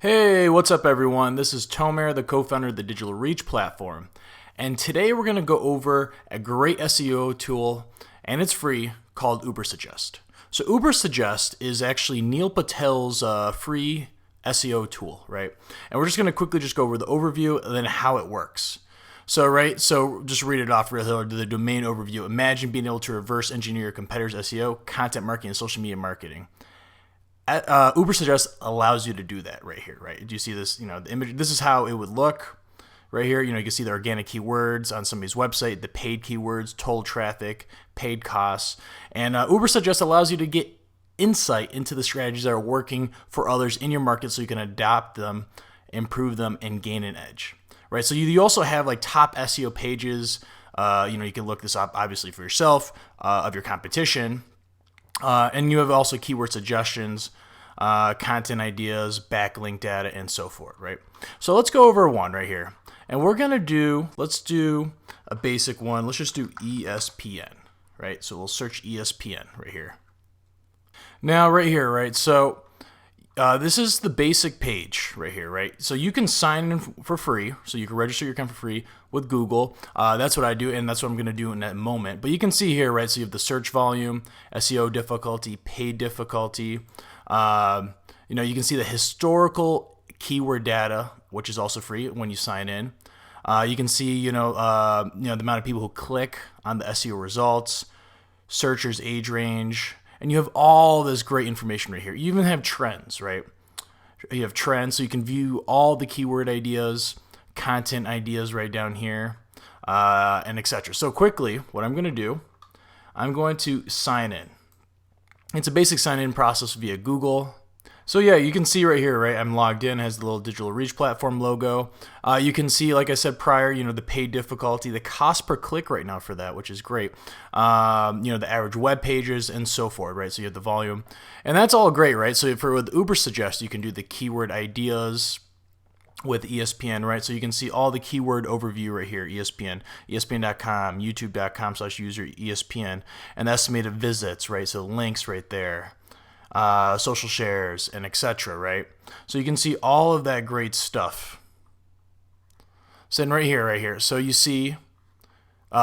Hey, what's up everyone? This is Tomer, the co-founder of the Digital Reach platform. And today we're going to go over a great SEO tool, and it's free, called Ubersuggest. So Ubersuggest is actually Neil Patel's free SEO tool, right? And we're just going to quickly just go over the overview and then how it works. So just read it off real here, the domain overview. Imagine being able to reverse engineer your competitors' SEO, content marketing, and social media marketing. Ubersuggest allows you to do that right here, right? Do you see this? The image. This is how it would look right here. You can see the organic keywords on somebody's website, the paid keywords, total traffic, paid costs, and Ubersuggest allows you to get insight into the strategies that are working for others in your market, so you can adopt them, improve them, and gain an edge, right? So you also have like top SEO pages. You can look this up obviously for yourself of your competition. And you have also keyword suggestions, content ideas, backlink data, and so forth, right? So let's go over one right here. And let's do a basic one. Let's just do ESPN, right? So we'll search ESPN right here. Now right here, right? So this is the basic page right here, right? So you can sign in for free. So you can register your account for free with Google. That's what I do, and that's what I'm going to do in that moment. But you can see here, right? So you have the search volume, SEO difficulty, paid difficulty. You can see the historical keyword data, which is also free when you sign in. You can see, the amount of people who click on the SEO results, searchers' age range. And you have all this great information right here. You even have trends, right? You have trends, so you can view all the keyword ideas, content ideas right down here, and etc. So quickly, what I'm going to do, I'm going to sign in. It's a basic sign-in process via Google. So yeah, you can see right here, right? I'm logged in, has the little Digital Reach platform logo. You can see, like I said prior, the paid difficulty, the cost per click right now for that, which is great. The average web pages and so forth, right? So you have the volume, and that's all great, right? So with Ubersuggest, you can do the keyword ideas with ESPN, right? So you can see all the keyword overview right here, ESPN, ESPN.com, YouTube.com/user ESPN, and estimated visits, right? So links right there. Social shares, and etc., right? So you can see all of that great stuff. So then right here. So you see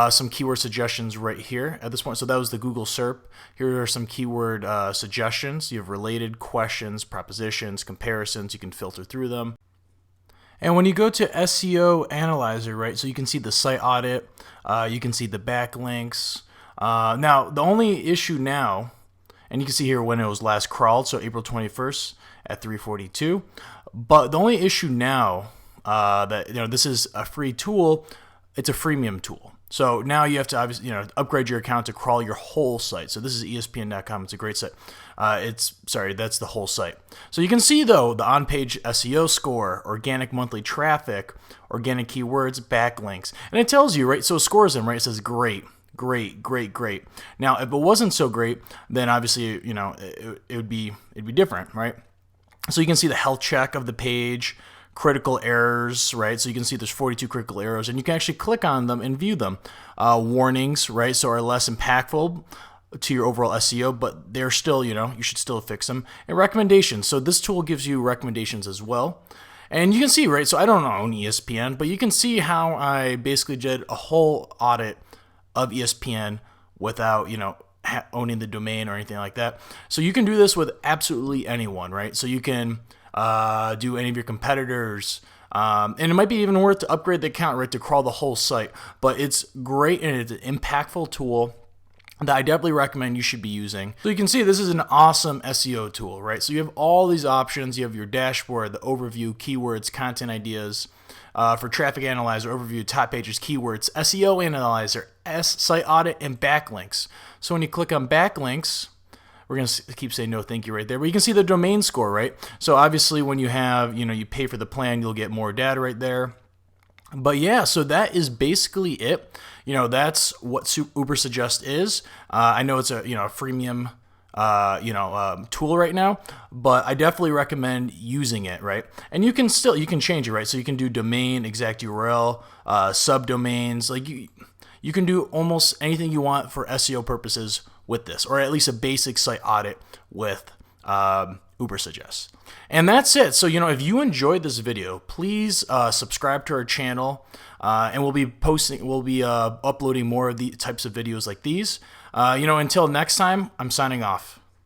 some keyword suggestions right here at this point. So that was the Google SERP. Here are some keyword suggestions. You have related, questions, propositions, comparisons. You can filter through them. And when you go to SEO Analyzer, right, so you can see the site audit, you can see the backlinks. Now, the only issue now, and you can see here when it was last crawled, so April 21st at 3:42. But the only issue now that this is a free tool, it's a freemium tool. So now you have to obviously upgrade your account to crawl your whole site. So this is ESPN.com. It's a great site. That's the whole site. So you can see though the on-page SEO score, organic monthly traffic, organic keywords, backlinks, and it tells you, right? So it scores them, right? It says great. Now, if it wasn't so great, then obviously, it'd be different, right? So you can see the health check of the page, critical errors, right? So you can see there's 42 critical errors, and you can actually click on them and view them. Warnings, right? So are less impactful to your overall SEO, but they're still, you should still fix them. And recommendations. So this tool gives you recommendations as well. And you can see, right? So I don't own ESPN, but you can see how I basically did a whole audit of ESPN without, owning the domain or anything like that. So you can do this with absolutely anyone, right? So you can do any of your competitors, and it might be even worth to upgrade the account, right, to crawl the whole site. But it's great, and it's an impactful tool that I definitely recommend you should be using. So you can see this is an awesome SEO tool, right? So you have all these options. You have your dashboard, the overview, keywords, content ideas, for traffic analyzer, overview, top pages, keywords, SEO analyzer, site audit, and backlinks. So when you click on backlinks, we're going to keep saying no thank you right there, but you can see the domain score, right? So obviously when you have, you pay for the plan, you'll get more data right there. But yeah, so that is basically it. That's what Ubersuggest is. I know it's a freemium tool right now, but I definitely recommend using it, right? And you can change it, right? So you can do domain, exact URL, subdomains, like you can do almost anything you want for SEO purposes with this, or at least a basic site audit with Ubersuggest. And that's it. So, if you enjoyed this video, please subscribe to our channel, and we'll be uploading more of the types of videos like these. Until next time, I'm signing off.